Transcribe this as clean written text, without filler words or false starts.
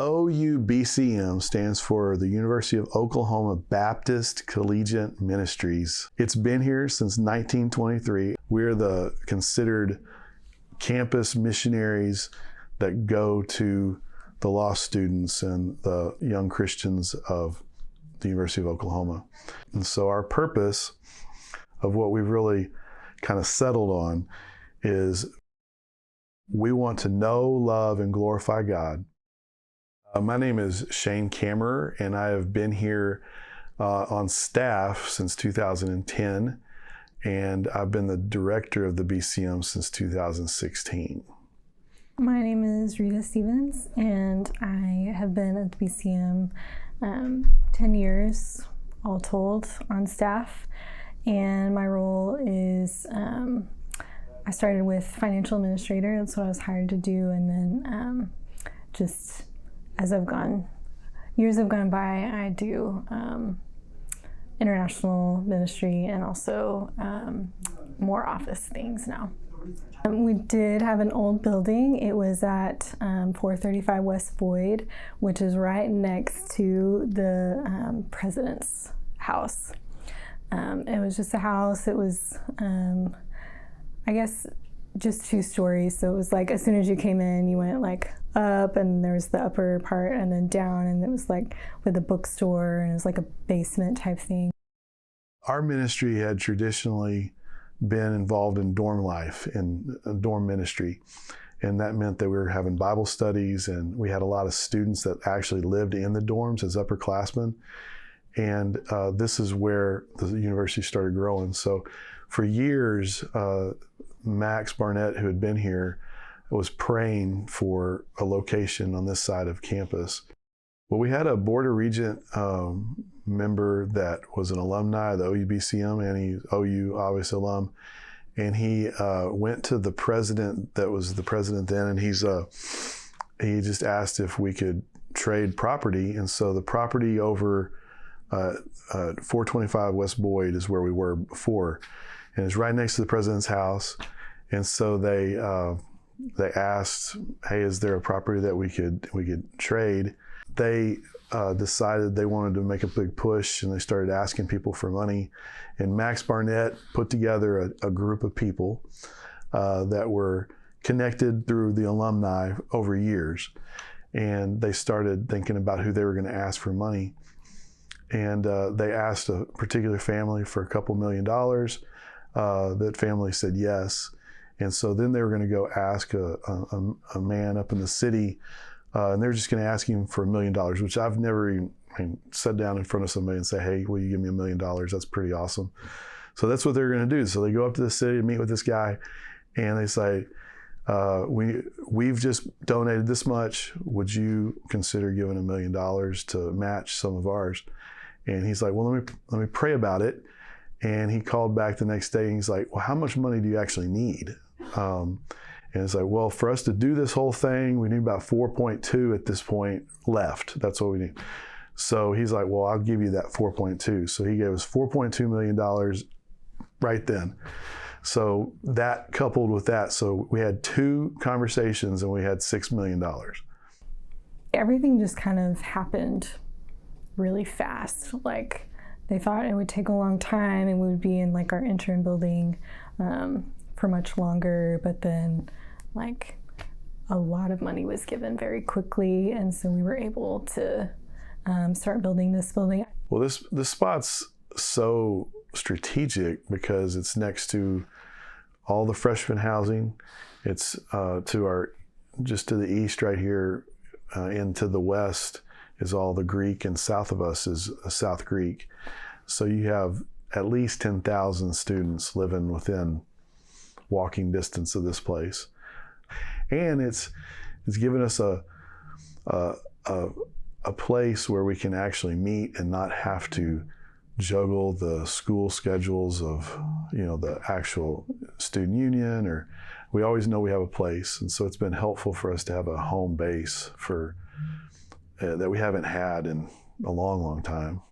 OUBCM stands for the University of Oklahoma Baptist Collegiate Ministries. It's been here since 1923. We're the considered campus missionaries that go to the lost students and the young Christians of the University of Oklahoma. And so our purpose of what we've really kind of settled on is we want to know, love, and glorify God. My name is Shane Kammerer, and I have been here on staff since 2010, and I've been the director of the BCM since 2016. My name is Rita Stevens, and I have been at the BCM 10 years, all told, on staff. And my role is, I started with financial administrator. That's what I was hired to do. And then just as years have gone by, I do international ministry and also more office things now. We did have an old building. It was at 435 West Boyd, which is right next to the president's house. It was just a house. It was, I guess, just 2 stories. So it was like as soon as you came in, you went like up, and there was the upper part, and then down, and it was like with a bookstore, and it was like a basement type thing. Our ministry had traditionally been involved in dorm life, in dorm ministry. And that meant that we were having Bible studies, and we had a lot of students that actually lived in the dorms as upperclassmen. And this is where the university started growing. So for years, Max Barnett, who had been here, was praying for a location on this side of campus. Well, we had a Board of Regent member that was an alumni of the OUBCM, and he's OU obviously alum, and he went to the president that was the president then, and he just asked if we could trade property. And so the property over 425 West Boyd is where we were before, and it's right next to the president's house. And so they asked, hey, is there a property that we could trade? They decided they wanted to make a big push, and they started asking people for money. And Max Barnett put together a group of people that were connected through the alumni over years. And they started thinking about who they were going to ask for money. And they asked a particular family for $2 million. That family said yes. And so then they were going to go ask a man up in the city, and they're just going to ask him for $1 million, which I've never even sat down in front of somebody and say, hey, will you give me $1 million? That's pretty awesome. So that's what they're going to do. So they go up to the city and meet with this guy, and they say, we've just donated this much. Would you consider giving $1 million to match some of ours? And he's like, well, let me pray about it. And he called back the next day, and he's like, well, how much money do you actually need? And it's like, well, for us to do this whole thing, we need about 4.2 at this point left. That's what we need. So he's like, well, I'll give you that 4.2. So he gave us $4.2 million right then. So that coupled with that, so we had 2 conversations and we had $6 million. Everything just kind of happened really fast. Like, they thought it would take a long time and we would be in like our intern building for much longer, but then like a lot of money was given very quickly, and so we were able to start building this building. Well, this spot's so strategic because it's next to all the freshman housing. It's just to the east right here, and to the west is all the Greek, and south of us is South Greek. So you have at least 10,000 students living within walking distance of this place. And it's given us a place where we can actually meet and not have to juggle the school schedules of, the actual student union, or we always know we have a place. And so it's been helpful for us to have a home base that we haven't had in a long, long time.